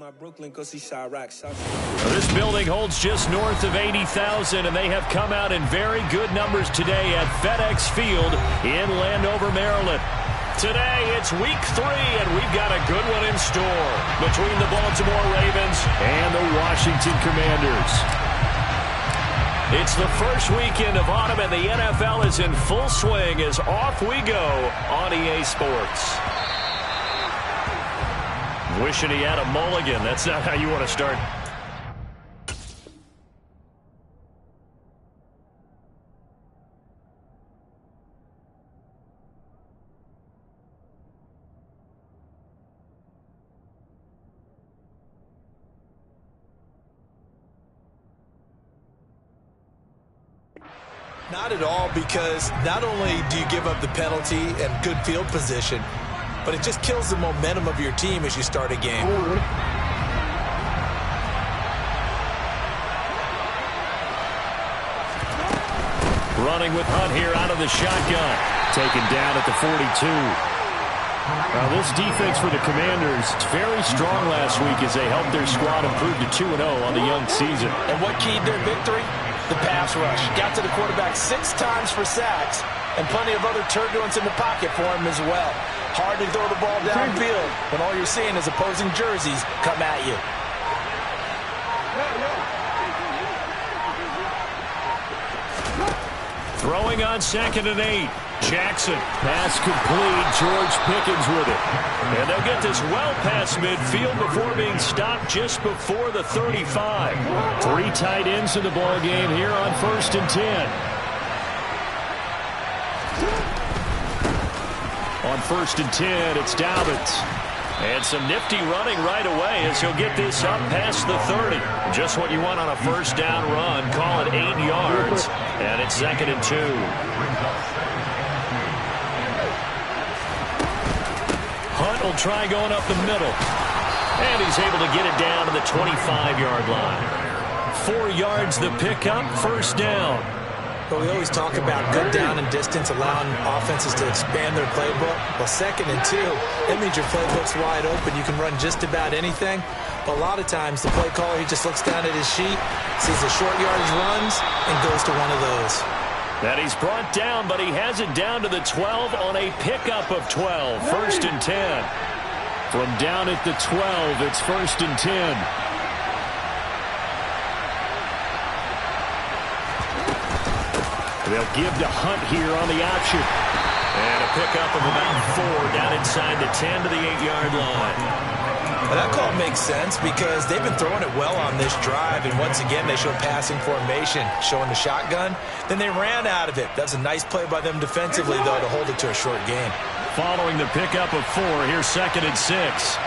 my Brooklyn because he's Chirac. This building holds just north of 80,000, and they have come out in very good numbers today at FedEx Field in Landover, Maryland. Today, it's week 3, and we've got a good one in store between the Baltimore Ravens and the Washington Commanders. It's the first weekend of autumn, and the NFL is in full swing as off we go on EA Sports. Wishing he had a mulligan. That's not how you want to start. Not at all, because not only do you give up the penalty and good field position, but it just kills the momentum of your team as you start a game. Running with Hunt here out of the shotgun. Taken down at the 42. Now this defense for the Commanders, it's very strong last week as they helped their squad improve to 2-0 on the young season. And what keyed their victory? The pass rush. Got to the quarterback 6 times for sacks, and plenty of other turbulence in the pocket for him as well. Hard to throw the ball downfield when all you're seeing is opposing jerseys come at you. Throwing on 2nd and 8. Jackson. Pass complete. George Pickens with it. And they'll get this well past midfield before being stopped just before the 35. 3 tight ends in the ball game here on 1st and 10. On 1st and 10, it's Dobbins. And some nifty running right away as he'll get this up past the 30. Just what you want on a first down run. Call it 8 yards. And it's 2nd and 2. Hunt will try going up the middle. And he's able to get it down to the 25-yard line. 4 yards the pickup, first down. But we always talk about good down and distance, allowing offenses to expand their playbook. Well, 2nd and 2, that means your playbook's wide open. You can run just about anything. But a lot of times, the play caller, he just looks down at his sheet, sees the short yardage runs, and goes to one of those. That he's brought down, but he has it down to the 12 on a pickup of 12. 1st and 10. From down at the 12, it's 1st and 10. They'll give to Hunt here on the option. And a pickup of about 4 down inside the 10 to the 8-yard line. Well, that call makes sense because they've been throwing it well on this drive, and once again they showed passing formation, showing the shotgun. Then they ran out of it. That's a nice play by them defensively, though, to hold it to a short gain. Following the pickup of 4, here's 2nd and 6.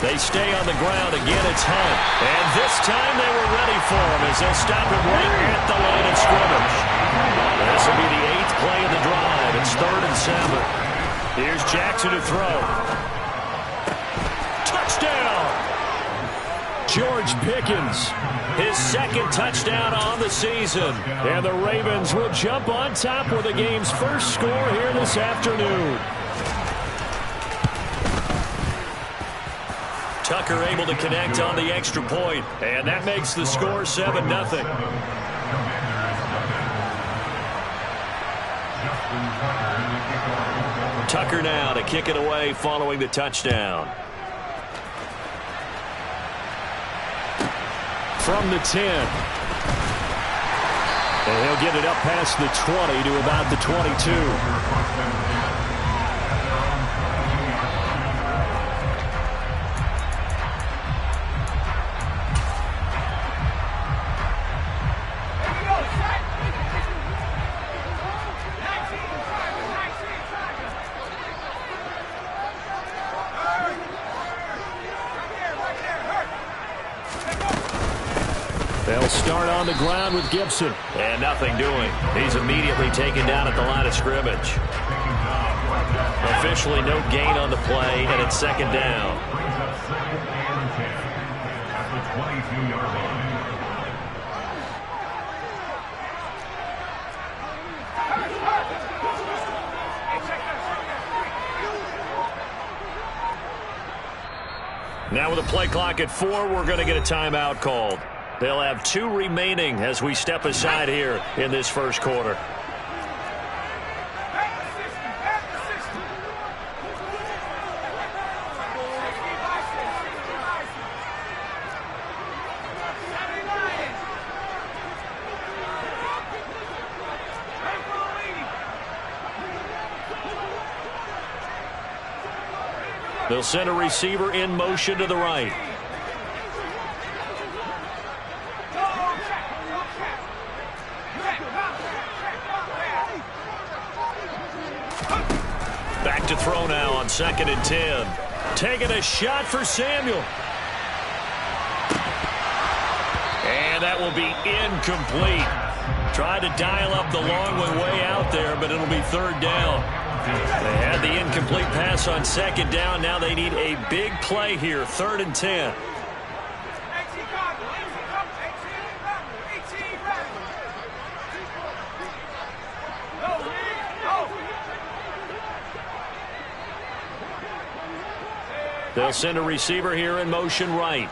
They stay on the ground. Again, it's Hunt. And this time they were ready for him as they'll stop him right at the line of scrimmage. This will be the 8th play of the drive. It's 3rd and 7. Here's Jackson to throw. Touchdown! George Pickens, his 2nd touchdown on the season. And the Ravens will jump on top with the game's first score here this afternoon. Tucker able to connect on the extra point, and that makes the score 7-0. Tucker now to kick it away following the touchdown. From the 10. And he'll get it up past the 20 to about the 22. They'll start on the ground with Gibson. And nothing doing. He's immediately taken down at the line of scrimmage. Officially no gain on the play, and it's 2nd down. Now with a play clock at 4, we're going to get a timeout called. They'll have 2 remaining as we step aside here in this first quarter. They'll send a receiver in motion to the right. Back to throw now on 2nd and 10. Taking a shot for Samuel. And that will be incomplete. Tried to dial up the long one way out there, but it'll be 3rd down. They had the incomplete pass on 2nd down. Now they need a big play here, 3rd and 10. They'll send a receiver here in motion right.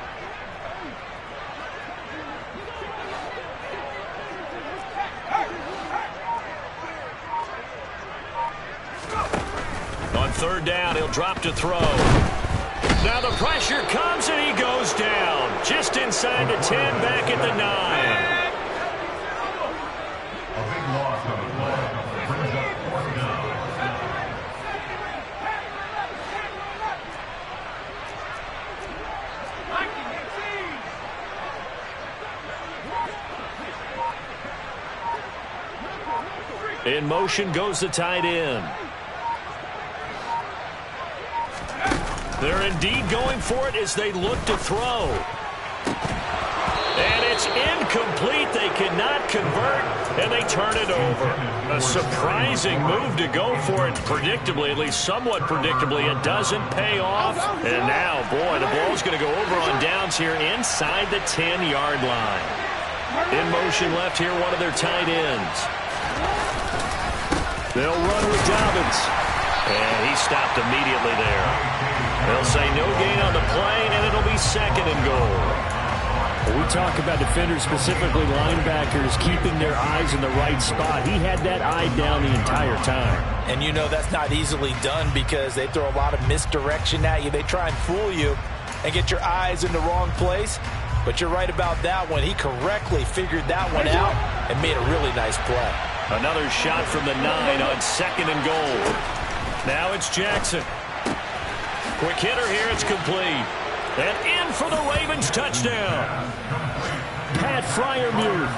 On 3rd down, he'll drop to throw. Now the pressure comes and he goes down. Just inside the 10, back at the 9. In motion goes the tight end. They're indeed going for it as they look to throw. And it's incomplete. They cannot convert, and they turn it over. A surprising move to go for it predictably, at least somewhat predictably. It doesn't pay off. And now, boy, the ball's going to go over on downs here inside the 10-yard line. In motion left here, one of their tight ends. They'll run with Dobbins. And he stopped immediately there. They'll say no gain on the play, and it'll be 2nd and goal. When we talk about defenders, specifically linebackers, keeping their eyes in the right spot. He had that eye down the entire time. And you know that's not easily done because they throw a lot of misdirection at you. They try and fool you and get your eyes in the wrong place. But you're right about that one. He correctly figured that one out and made a really nice play. Another shot from the 9 on 2nd and goal. Now it's Jackson. Quick hitter here. It's complete. And in for the Ravens touchdown. Pat Freiermuth.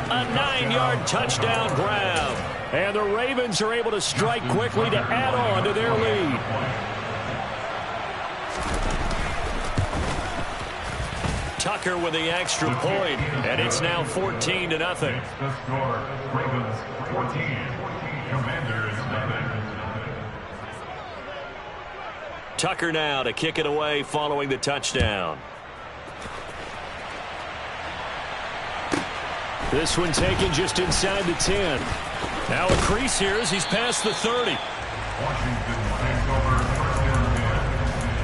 A 9-yard touchdown grab. And the Ravens are able to strike quickly to add on to their lead. Tucker with the extra point, and it's now 14-0. The score, Ravens 14, Commanders nothing. Tucker now to kick it away following the touchdown. This one taken just inside the 10. Now a crease here as he's past the 30. Washington takes over 1st and 10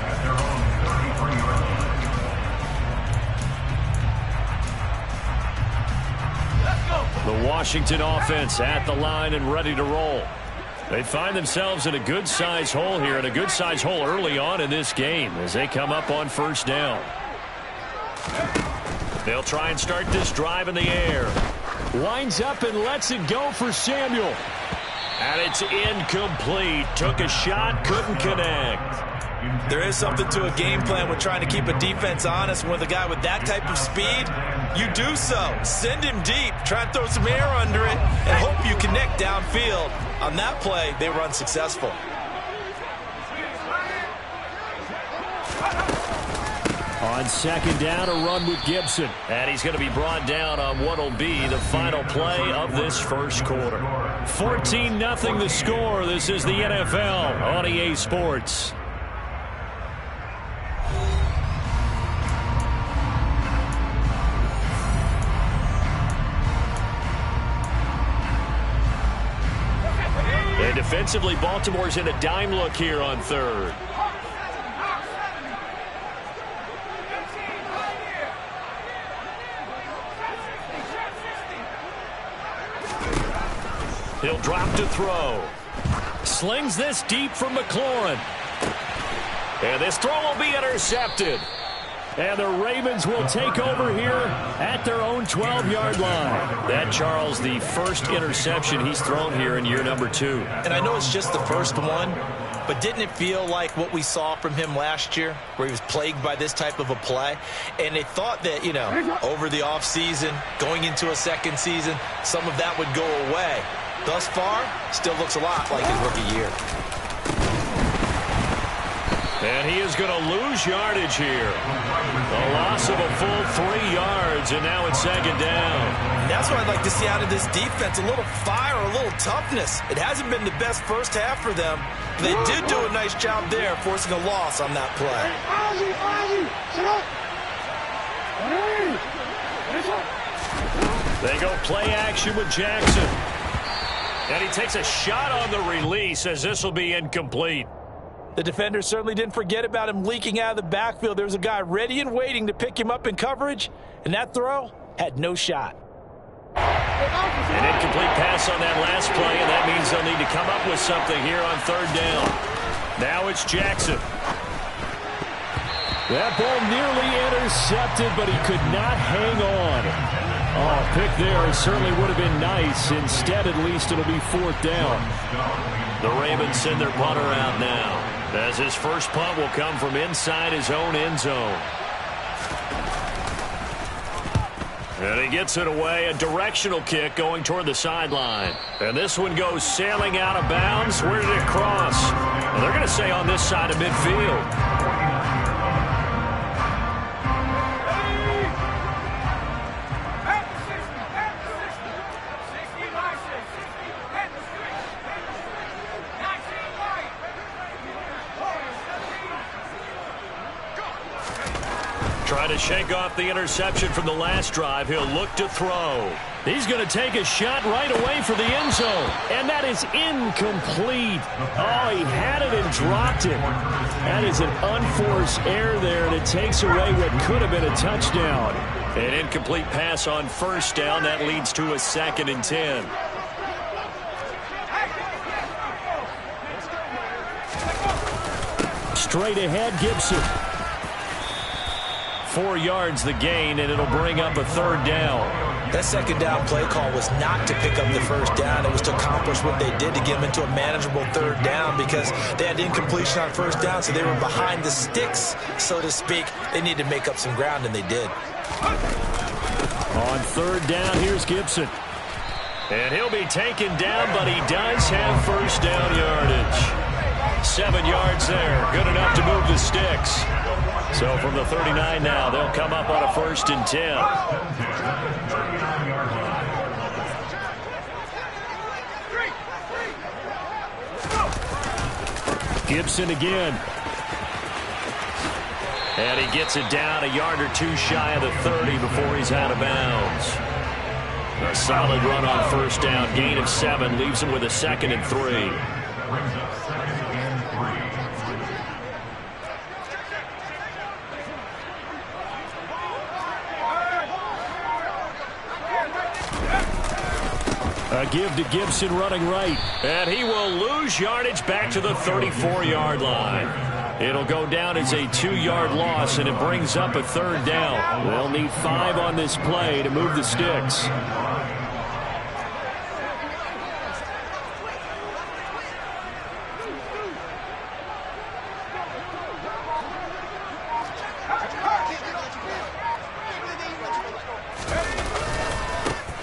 at their own 33-yard line. The Washington offense at the line and ready to roll. They find themselves in a good-sized hole here, and a good-sized hole early on in this game as they come up on 1st down. They'll try and start this drive in the air. Winds up and lets it go for Samuel. And it's incomplete. Took a shot, couldn't connect. There is something to a game plan with trying to keep a defense honest. With a guy with that type of speed, you do so. Send him deep. Try and throw some air under it and hope you connect downfield. On that play, they were unsuccessful. On 2nd down, a run with Gibson. And he's going to be brought down on what will be the final play of this first quarter. 14-0 the score. This is the NFL on EA Sports. And defensively, Baltimore's in a dime look here on 3rd. He'll drop to throw. Slings this deep from McLaurin. And this throw will be intercepted. And the Ravens will take over here at their own 12-yard line. That, Charles, the first interception he's thrown here in year number 2. And I know it's just the first one, but didn't it feel like what we saw from him last year, where he was plagued by this type of a play? And they thought that, you know, over the offseason, going into a second season, some of that would go away. Thus far, still looks a lot like his rookie year. And he is going to lose yardage here. A loss of a full 3 yards, and now it's second down. And that's what I'd like to see out of this defense, a little fire, a little toughness. It hasn't been the best first half for them. But they did do a nice job there, forcing a loss on that play. They go play action with Jackson. And he takes a shot on the release as this will be incomplete. The defender certainly didn't forget about him leaking out of the backfield. There was a guy ready and waiting to pick him up in coverage, and that throw had no shot. An incomplete pass on that last play, and that means they'll need to come up with something here on third down. Now it's Jackson. That ball nearly intercepted, but he could not hang on. Oh, pick there certainly would have been nice. Instead, at least it'll be fourth down. The Ravens send their punter out now, as his first punt will come from inside his own end zone. And he gets it away, a directional kick going toward the sideline. And this one goes sailing out of bounds. Where did it cross? Well, they're going to say on this side of midfield. Trying to shake off the interception from the last drive. He'll look to throw. He's going to take a shot right away for the end zone. And that is incomplete. Oh, he had it and dropped it. That is an unforced error there, and it takes away what could have been a touchdown. An incomplete pass on first down. That leads to a 2nd and 10. Straight ahead, Gibson. 4 yards the gain, and it'll bring up a third down. That second down play call was not to pick up the first down. It was to accomplish what they did to get them into a manageable third down, because they had incompletion on first down, so they were behind the sticks, so to speak. They needed to make up some ground, and they did. On third down, here's Gibson. And he'll be taken down, but he does have first down yardage. 7 yards there. Good enough to move the sticks. So from the 39 now, they'll come up on a 1st and 10. Gibson again. And he gets it down a yard or two shy of the 30 before he's out of bounds. A solid run on first down. Gain of 7 leaves him with a 2nd and 3. A give to Gibson running right. And he will lose yardage back to the 34-yard line. It'll go down as a 2-yard loss, and it brings up a third down. They'll need 5 on this play to move the sticks.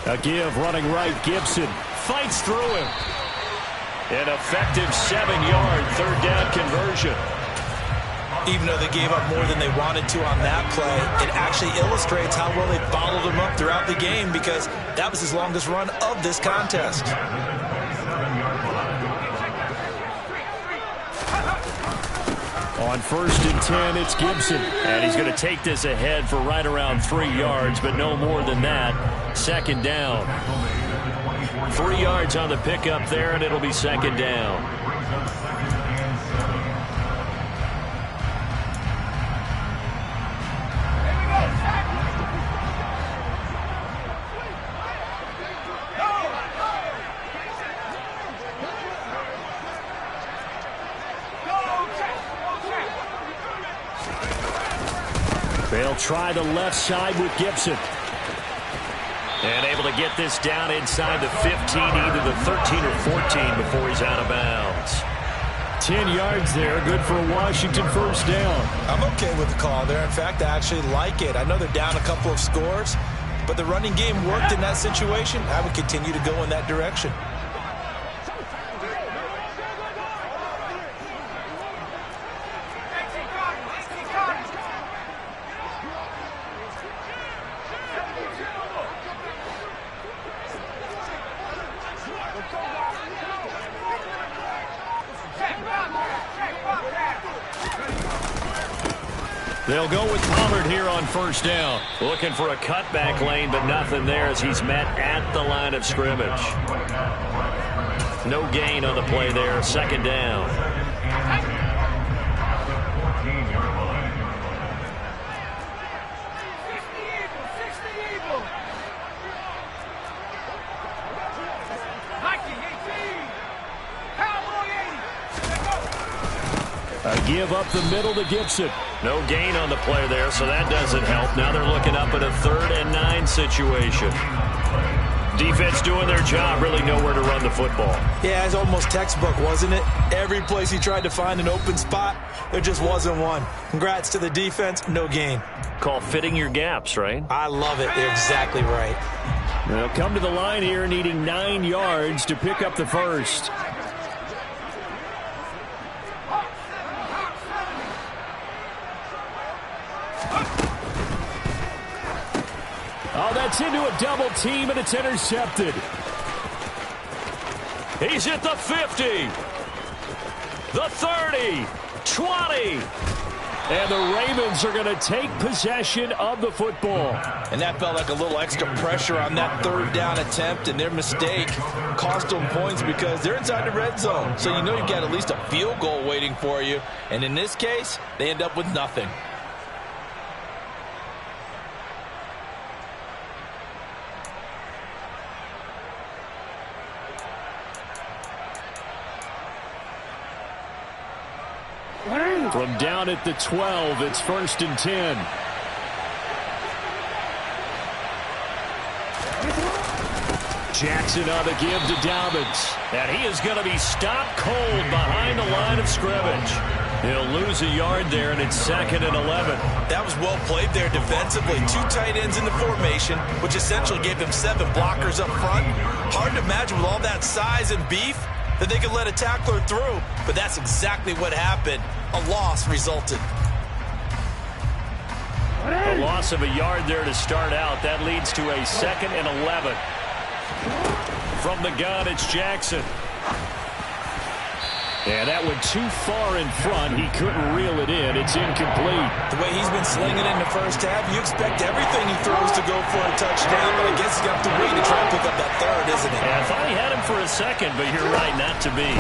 A give running right. Gibson fights through him. An effective 7-yard third down conversion. Even though they gave up more than they wanted to on that play, it actually illustrates how well they followed him up throughout the game, because that was his longest run of this contest. On 1st and 10, it's Gibson. And he's going to take this ahead for right around 3 yards, but no more than that. 2nd down. 3 yards on the pickup there, and it'll be 2nd down. They'll try the left side with Gibson. And able to get this down inside the 15, either the 13 or 14 before he's out of bounds. 10 yards there, good for a Washington first down. I'm okay with the call there. In fact, I actually like it. I know they're down a couple of scores, but the running game worked in that situation. I would continue to go in that direction. They'll go with Pollard here on first down. Looking for a cutback lane, but nothing there as he's met at the line of scrimmage. No gain on the play there. Second down. A give up the middle to Gibson. No gain on the play there, so that doesn't help. Now they're looking up at a 3rd and 9 situation. Defense doing their job, really nowhere to run the football. Yeah, it's almost textbook, wasn't it? Every place he tried to find an open spot, there just wasn't one. Congrats to the defense, no gain. Call fitting your gaps, right? I love it. They're exactly right. They'll come to the line here needing 9 yards to pick up the first. Oh, that's into a double team, and it's intercepted. He's at the 50, the 30, 20. And the Ravens are going to take possession of the football. And that felt like a little extra pressure on that 3rd down attempt, and their mistake cost them points because they're inside the red zone. So you know you've got at least a field goal waiting for you. And in this case, they end up with nothing. From down at the 12, it's 1st and 10. Jackson on the give to Dobbins. And he is going to be stopped cold behind the line of scrimmage. He'll lose a yard there, and it's 2nd and 11. That was well played there defensively. 2 tight ends in the formation, which essentially gave them 7 blockers up front. Hard to imagine with all that size and beef that they could let a tackler through. But that's exactly what happened. A loss resulted. A loss of a yard there to start out. That leads to a 2nd and 11. From the gun, it's Jackson. And that went too far in front. He couldn't reel it in. It's incomplete. The way he's been slinging in the first half, you expect everything he throws to go for a touchdown, but I guess he's got to wait to try and pick up that 3rd, isn't it? Yeah, I thought he had him for a second, but you're right, not to be.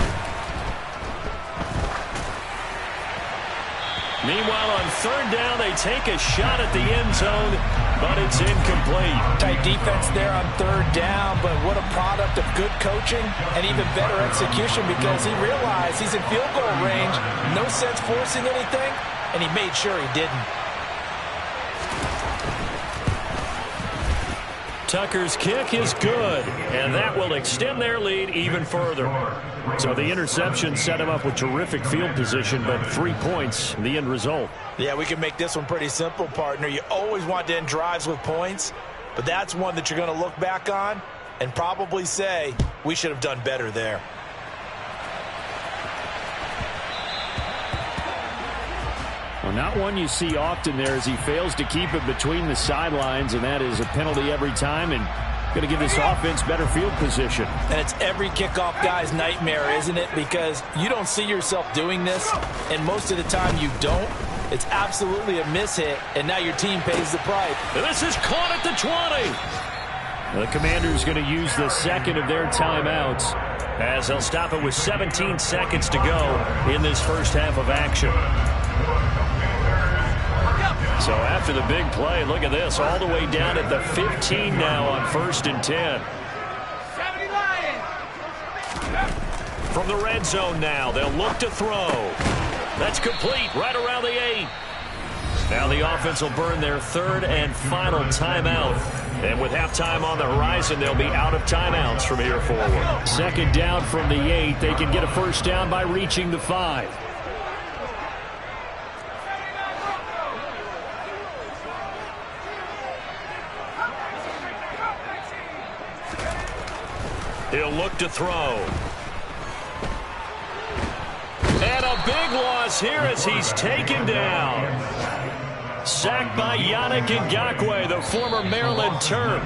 Meanwhile, on 3rd down, they take a shot at the end zone, but it's incomplete. Tight defense there on 3rd down, but what a product of good coaching and even better execution because he realized he's in field goal range. No sense forcing anything, and he made sure he didn't. Tucker's kick is good, and that will extend their lead even further. So the interception set him up with terrific field position, but 3 points, the end result. Yeah, we can make this one pretty simple, partner. You always want to end drives with points, but that's one that you're going to look back on and probably say, we should have done better there. Well, not one you see often there as he fails to keep it between the sidelines, and that is a penalty every time and going to give this offense better field position. And it's every kickoff guy's nightmare, isn't it? Because you don't see yourself doing this, and most of the time you don't. It's absolutely a mishit, and now your team pays the price. And this is caught at the 20. The Commanders going to use the 2nd of their timeouts as they'll stop it with 17 seconds to go in this first half of action. So after the big play, look at this, all the way down at the 15 now on 1st and 10. From the red zone now, they'll look to throw. That's complete right around the 8. Now the offense will burn their third and final timeout. And with halftime on the horizon, they'll be out of timeouts from here forward. Second down from the 8. They can get a first down by reaching the 5. He'll look to throw. And a big loss here as he's taken down. Sacked by Yannick Ngakoue, the former Maryland Terp.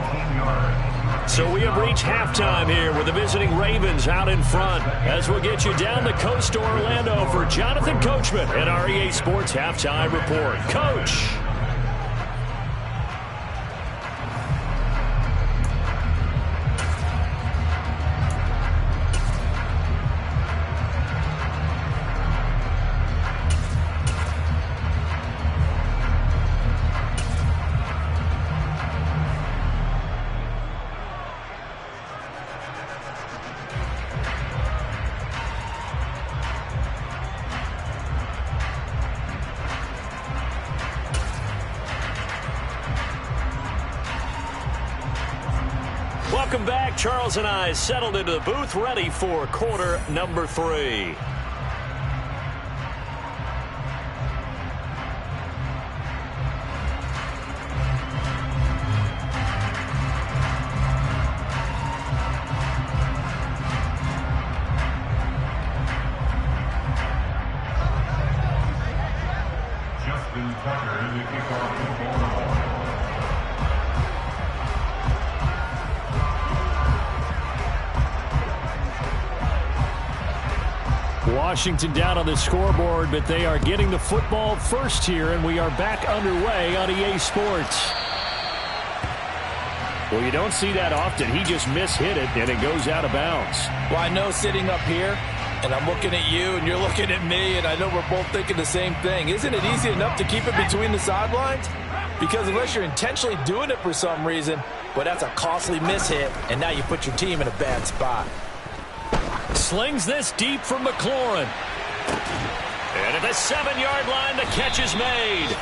So we have reached halftime here with the visiting Ravens out in front. As we'll get you down the coast to Orlando for Jonathan Coachman at our EA Sports Halftime Report. Coach. Welcome back. Charles and I settled into the booth, ready for quarter number 3. Washington down on the scoreboard, but they are getting the football first here, and we are back underway on EA Sports. Well, you don't see that often. He just mishit it, and it goes out of bounds. Well, I know sitting up here, and I'm looking at you, and you're looking at me, and I know we're both thinking the same thing. Isn't it easy enough to keep it between the sidelines? Because unless you're intentionally doing it for some reason, well, that's a costly mishit, and now you put your team in a bad spot. Slings this deep from McLaurin. And at the 7-yard line, the catch is made.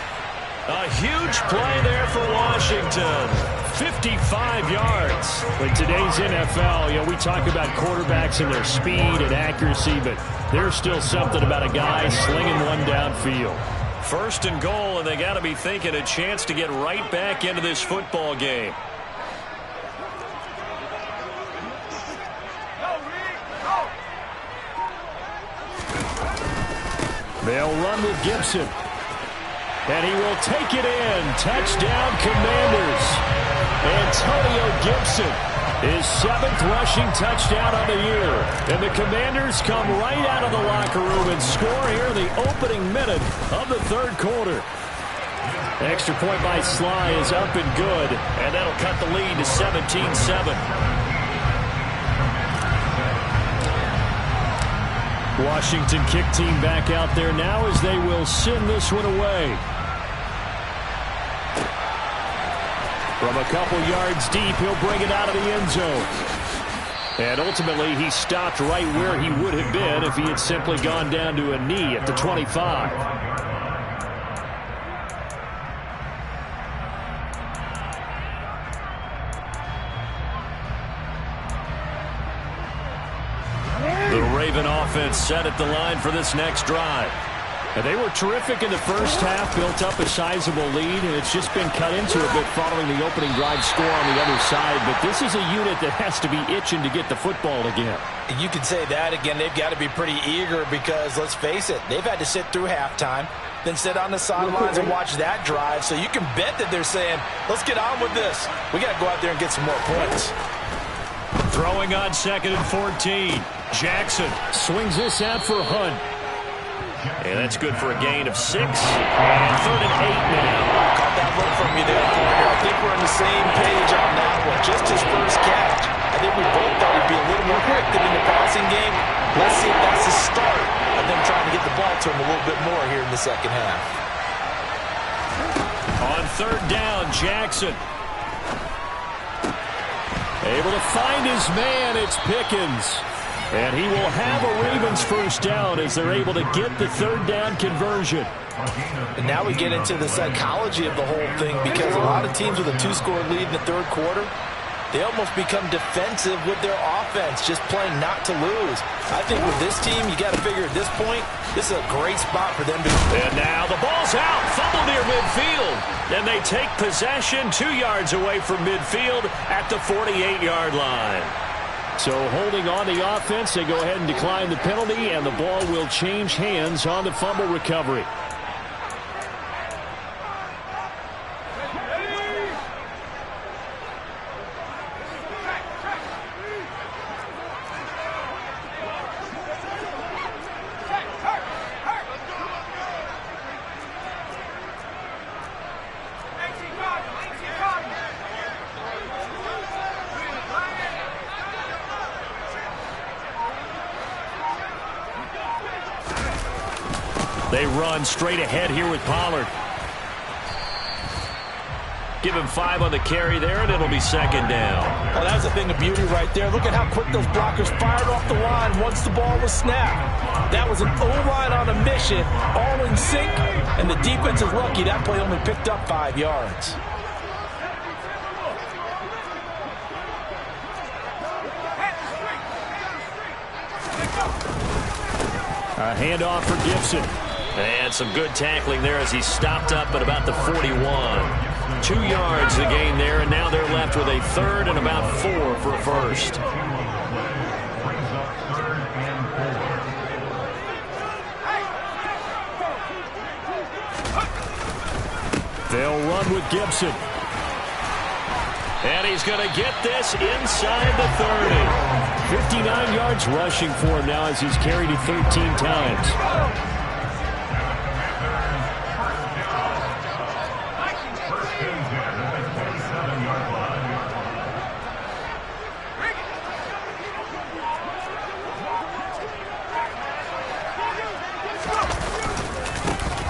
A huge play there for Washington. 55 yards. In today's NFL, we talk about quarterbacks and their speed and accuracy, but there's still something about a guy slinging one downfield. First and goal, and they got to be thinking a chance to get right back into this football game. They'll run with Gibson. And he will take it in. Touchdown, Commanders. Antonio Gibson, his 7th rushing touchdown on the year. And the Commanders come right out of the locker room and score here in the opening minute of the third quarter. Extra point by Sly is up and good. And that'll cut the lead to 17-7. Washington kick team back out there now as they will send this one away. From a couple yards deep, he'll bring it out of the end zone. And ultimately, he stopped right where he would have been if he had simply gone down to a knee at the 25. The Raven offense set at the line for this next drive. And they were terrific in the first half, built up a sizable lead, and it's just been cut into a bit following the opening drive score on the other side. But this is a unit that has to be itching to get the football again. You can say that again. They've got to be pretty eager because, let's face it, they've had to sit through halftime, then sit on the sidelines and watch that drive. So you can bet that they're saying, let's get on with this. We got to go out there and get some more points. Throwing on 2nd and 14. Jackson swings this out for Hunt. And that's good for a gain of 6. And 3rd and 8 now. Caught that look from you there, partner. I think we're on the same page on that one. Just his first catch. I think we both thought he'd be a little more active in the passing game. Let's see if that's the start of them trying to get the ball to him a little bit more here in the second half. On 3rd down, Jackson. Able to find his man. It's Pickens. And he will have a Ravens first down as they're able to get the 3rd down conversion. And now we get into the psychology of the whole thing, because a lot of teams with a 2-score lead in the third quarter, they almost become defensive with their offense, just playing not to lose. I think with this team, you got to figure at this point, this is a great spot for them to... And now the ball's out, fumble near midfield. And they take possession 2 yards away from midfield at the 48-yard line. So holding on the offense, they go ahead and decline the penalty, and the ball will change hands on the fumble recovery. They run straight ahead here with Pollard. Give him 5 on the carry there, and it'll be second down. Well, that was a thing of beauty right there. Look at how quick those blockers fired off the line once the ball was snapped. That was an O-line on a mission, all in sync, and the defense is lucky that play only picked up 5 yards. A handoff for Gibson. And some good tackling there as he stopped up at about the 41. 2 yards the gain there, and now they're left with a third and about 4 for a first. They'll run with Gibson. And he's going to get this inside the 30. 59 yards rushing for him now as he's carried it 13 times.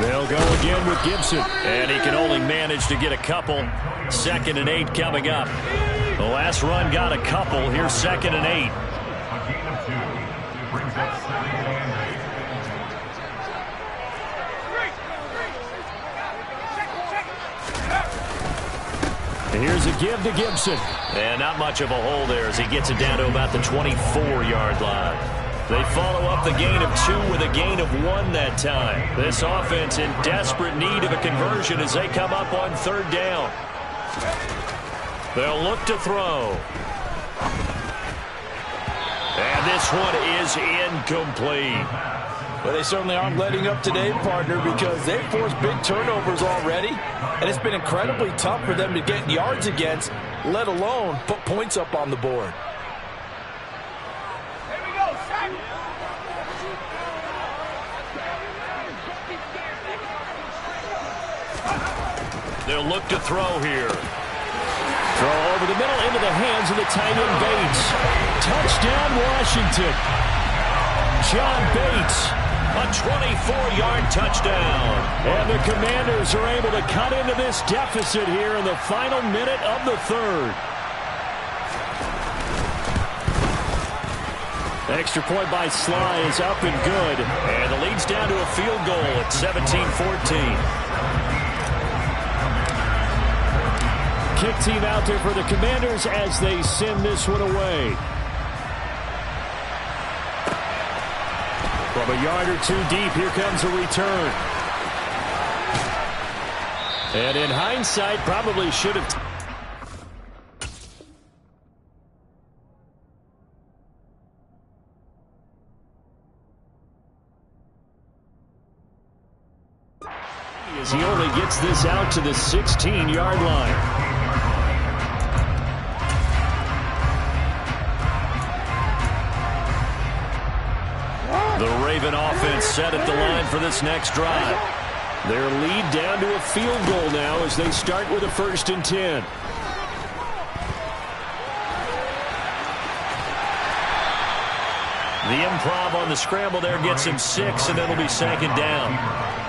They'll go again with Gibson. And he can only manage to get a couple. 2nd and 8 coming up. The last run got a couple. Here's 2nd and 8. Here's a give to Gibson. And not much of a hole there as he gets it down to about the 24-yard line. They follow up the gain of 2 with a gain of 1 that time. This offense in desperate need of a conversion as they come up on 3rd down. They'll look to throw. And this one is incomplete. Well, they certainly aren't letting up today, partner, because they've forced big turnovers already, and it's been incredibly tough for them to get yards against, let alone put points up on the board. They'll look to throw here. Throw over the middle into the hands of the tight end Bates. Touchdown, Washington. John Bates, a 24-yard touchdown. And the Commanders are able to cut into this deficit here in the final minute of the 3rd. Extra point by Sly is up and good. And the lead's down to a field goal at 17-14. Kick team out there for the Commanders as they send this one away. From a yard or 2 deep, here comes a return. And in hindsight, probably should have... As he only gets this out to the 16-yard line. The Raven offense set at the line for this next drive. Their lead down to a field goal now as they start with a 1st and 10. The improv on the scramble there gets him 6, and it'll be 2nd down.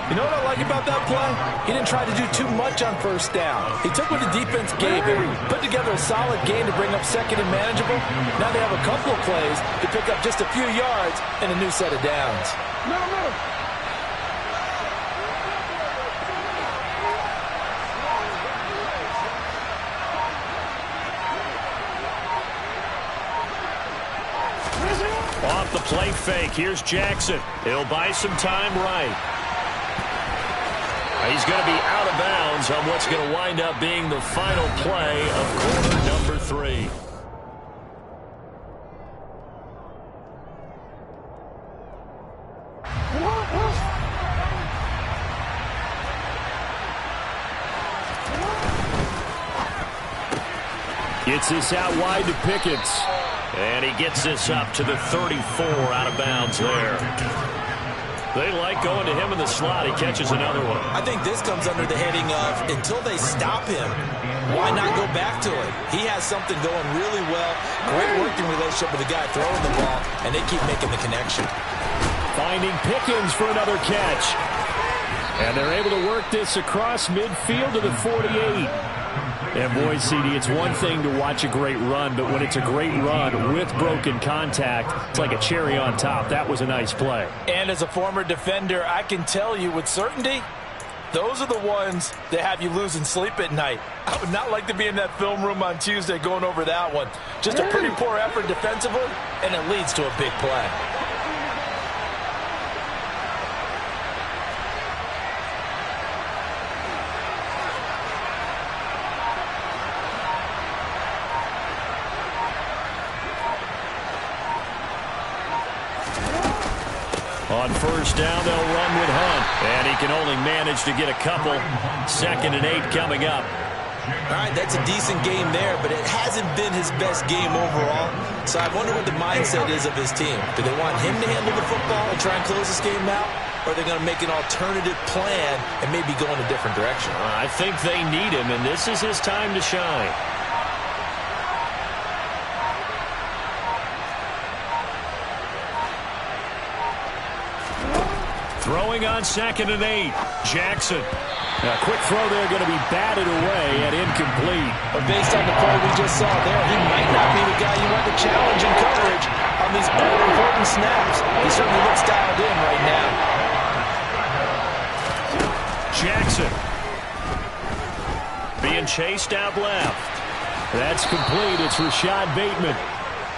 You know what I like about that play? He didn't try to do too much on 1st down. He took what the defense gave him, put together a solid game to bring up 2nd and manageable. Now they have a couple of plays to pick up just a few yards and a new set of downs. the play fake. Here's Jackson. He'll buy some time right. He's going to be out of bounds on what's going to wind up being the final play of quarter number 3. Gets this out wide to Pickens. And he gets this up to the 34 out of bounds there. They like going to him in the slot. He catches another one. I think this comes under the heading of until they stop him, why not go back to it? He has something going really well. Great working relationship with the guy throwing the ball, and they keep making the connection. Finding Pickens for another catch. And they're able to work this across midfield to the 48. And boy, CD, it's one thing to watch a great run, but when it's a great run with broken contact, it's like a cherry on top. That was a nice play. And as a former defender, I can tell you with certainty, those are the ones that have you losing sleep at night. I would not like to be in that film room on Tuesday going over that one. Just a pretty poor effort defensively, and it leads to a big play. On first down, they'll run with Hunt. And he can only manage to get a couple. 2nd and 8 coming up. All right, that's a decent game there, but it hasn't been his best game overall. So I wonder what the mindset is of his team. Do they want him to handle the football and try and close this game out? Or are they going to make an alternative plan and maybe go in a different direction? I think they need him, and this is his time to shine. Throwing on 2nd and 8. Jackson. A quick throw there going to be batted away and incomplete. But based on the play we just saw there, he might not be the guy you want to challenge in coverage on these all-important snaps. He certainly looks dialed in right now. Jackson. Being chased out left. That's complete. It's Rashad Bateman.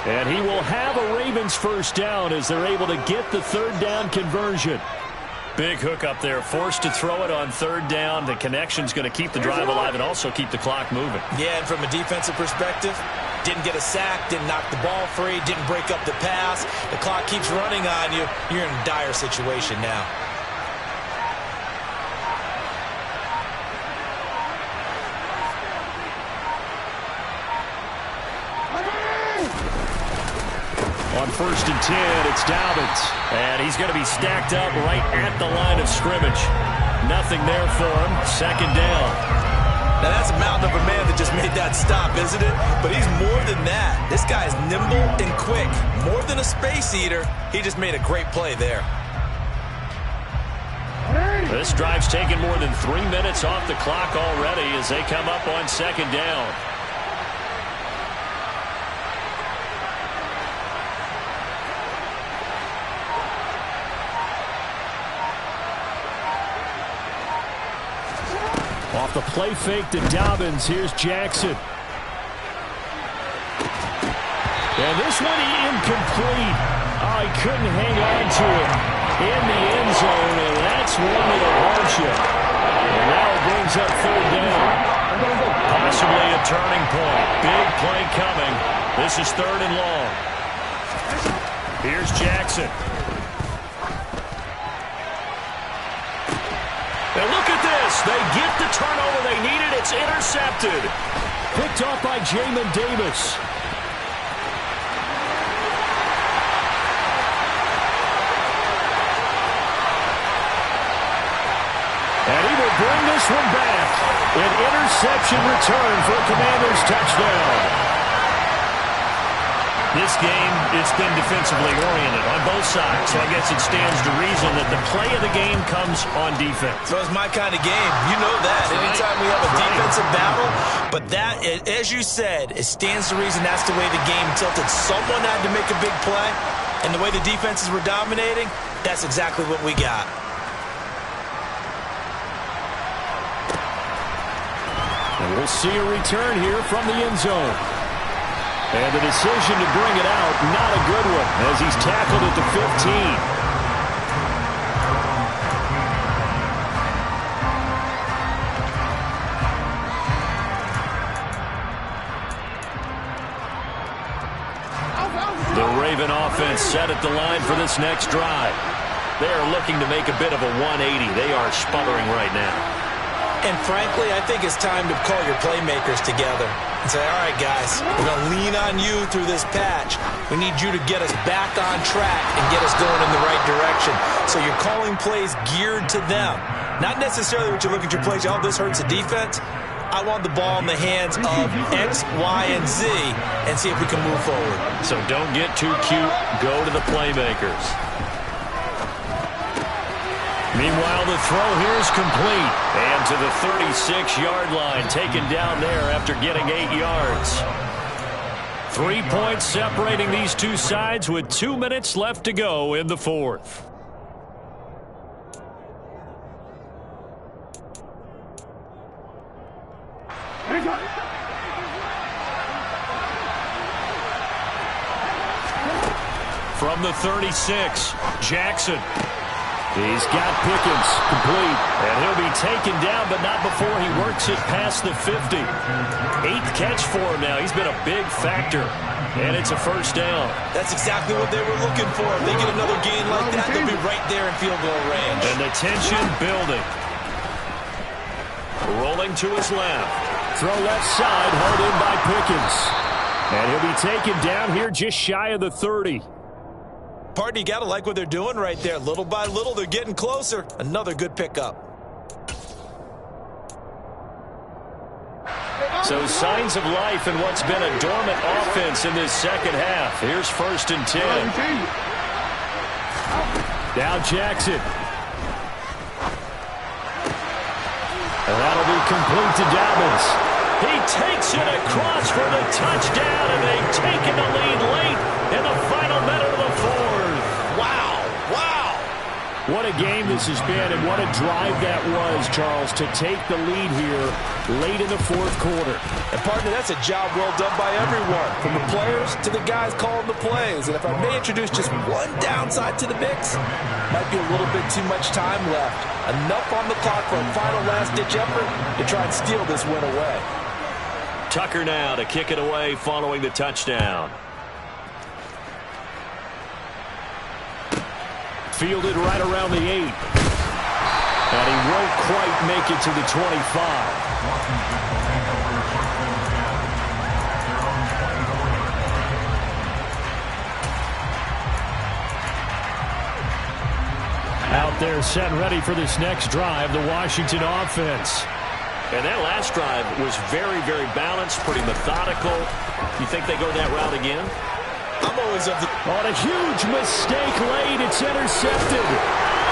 And he will have a Ravens first down as they're able to get the 3rd down conversion. Big hook up there, forced to throw it on 3rd down. The connection's going to keep the drive alive and also keep the clock moving. Yeah, and from a defensive perspective, didn't get a sack, didn't knock the ball free, didn't break up the pass. The clock keeps running on you. You're in a dire situation now. On 1st and 10, it's Dobbins. And he's going to be stacked up right at the line of scrimmage. Nothing there for him. 2nd down. Now that's a mountain of a man that just made that stop, isn't it? But he's more than that. This guy is nimble and quick. More than a space eater. He just made a great play there. This drive's taken more than 3 minutes off the clock already as they come up on 2nd down. Off the play fake to Dobbins. Here's Jackson. And this one incomplete. Oh, he couldn't hang on to it in the end zone, and that's one that'll haunt you. And now it brings up 3rd down. Possibly a turning point. Big play coming. This is 3rd and long. Here's Jackson. And look at this. They get the turnover they needed. It's intercepted. Picked off by Jamin Davis. And he will bring this one back. An interception return for a Commanders touchdown. This game, it's been defensively oriented on both sides, so I guess it stands to reason that the play of the game comes on defense. So it's my kind of game. You know that. Anytime we have a defensive battle, but that, as you said, it stands to reason that's the way the game tilted. Someone had to make a big play, and the way the defenses were dominating, that's exactly what we got. And we'll see a return here from the end zone. And the decision to bring it out, not a good one, as he's tackled at the 15. The Raven offense set at the line for this next drive. They are looking to make a bit of a 180. They are sputtering right now. And frankly, I think it's time to call your playmakers together and say, all right, guys, we're going to lean on you through this patch. We need you to get us back on track and get us going in the right direction. So you're calling plays geared to them. Not necessarily what you look at your plays, oh, this hurts the defense. I want the ball in the hands of X, Y, and Z and see if we can move forward. So don't get too cute. Go to the playmakers. Meanwhile, the throw here is complete. And to the 36-yard line, taken down there after getting 8 yards. 3 points separating these two sides with 2 minutes left to go in the fourth. From the 36, Jackson. He's got Pickens complete, and he'll be taken down, but not before he works it past the 50. 8th catch for him now. He's been a big factor, and it's a first down. That's exactly what they were looking for. If they get another gain like that, they'll be right there in field goal range. And the tension building. Rolling to his left. Throw left side, held in by Pickens. And he'll be taken down here just shy of the 30. Partner, you got to like what they're doing right there. Little by little, they're getting closer. Another good pickup. So signs of life in what's been a dormant offense in this second half. Here's 1st and 10. Now Jackson. And that'll be complete to Dobbins. He takes it across for the touchdown, and they've taken the lead late in the final minute of the fourth. What a game this has been, and what a drive that was, Charles, to take the lead here late in the fourth quarter. And, partner, that's a job well done by everyone, from the players to the guys calling the plays. And if I may introduce just one downside to the mix, might be a little bit too much time left. Enough on the clock for a final last-ditch effort to try and steal this win away. Tucker now to kick it away following the touchdown. Fielded right around the 8. And he won't quite make it to the 25. Out there set and ready for this next drive, the Washington offense. And that last drive was very, very balanced, pretty methodical. You think they go that route again? I'm always of the... On a huge mistake late, it's intercepted.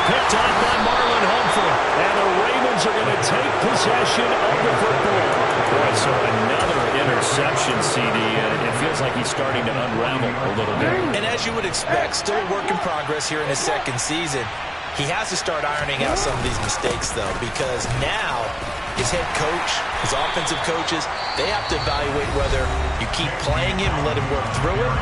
Picked off by Marlon Humphrey. And the Ravens are going to take possession of the football. Boy, so another interception, CD, and it feels like he's starting to unravel a little bit. And as you would expect, still a work in progress here in his second season. He has to start ironing out some of these mistakes, though, because now his head coach, his offensive coaches, they have to evaluate whether you keep playing him and let him work through it,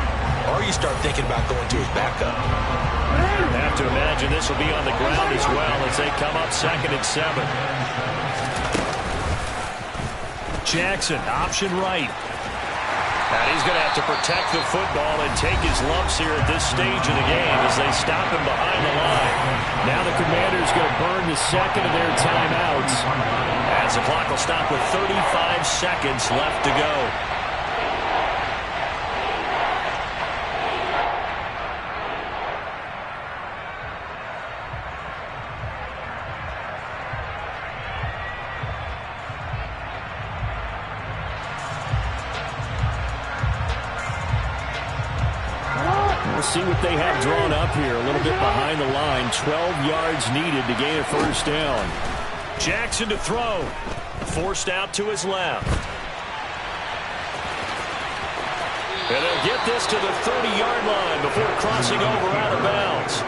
or you start thinking about going to his backup. I have to imagine this will be on the ground as well as they come up 2nd and 7. Jackson, option right. And he's going to have to protect the football and take his lumps here at this stage of the game as they stop him behind the line. Now the Commanders going to burn the second of their timeouts as the clock will stop with 35 seconds left to go. See what they have drawn up here. A little bit behind the line. 12 yards needed to gain a first down. Jackson to throw. Forced out to his left. And they'll get this to the 30-yard line before crossing over out of bounds.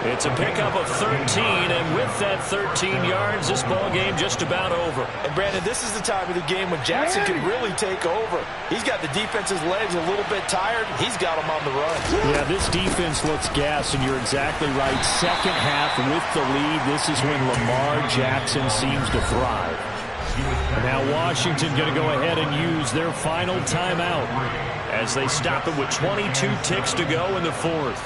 It's a pickup of 13, and with that 13 yards, this ball game just about over. And Brandon, this is the time of the game when Jackson can really take over. He's got the defense's legs a little bit tired. He's got them on the run. Yeah, this defense looks gassed, and you're exactly right. Second half with the lead, this is when Lamar Jackson seems to thrive. Now Washington going to go ahead and use their final timeout as they stop it with 22 ticks to go in the fourth.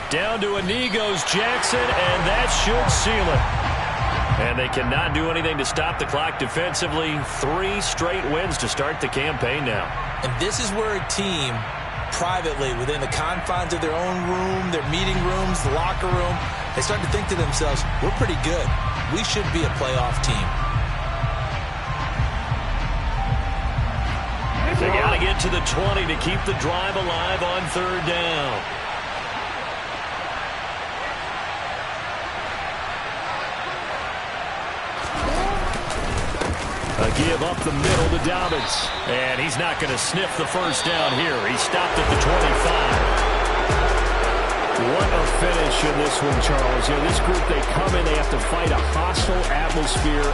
Down to a knee goes Jackson, and that should seal it. And they cannot do anything to stop the clock defensively. 3 straight wins to start the campaign now. And this is where a team, privately, within the confines of their own room, their meeting rooms, the locker room, they start to think to themselves, we're pretty good. We should be a playoff team. They got to get to the 20 to keep the drive alive on third down. A give up the middle to Dobbins. And he's not going to sniff the first down here. He stopped at the 25. What a finish in this one, Charles. You know, this group, they come in, they have to fight a hostile atmosphere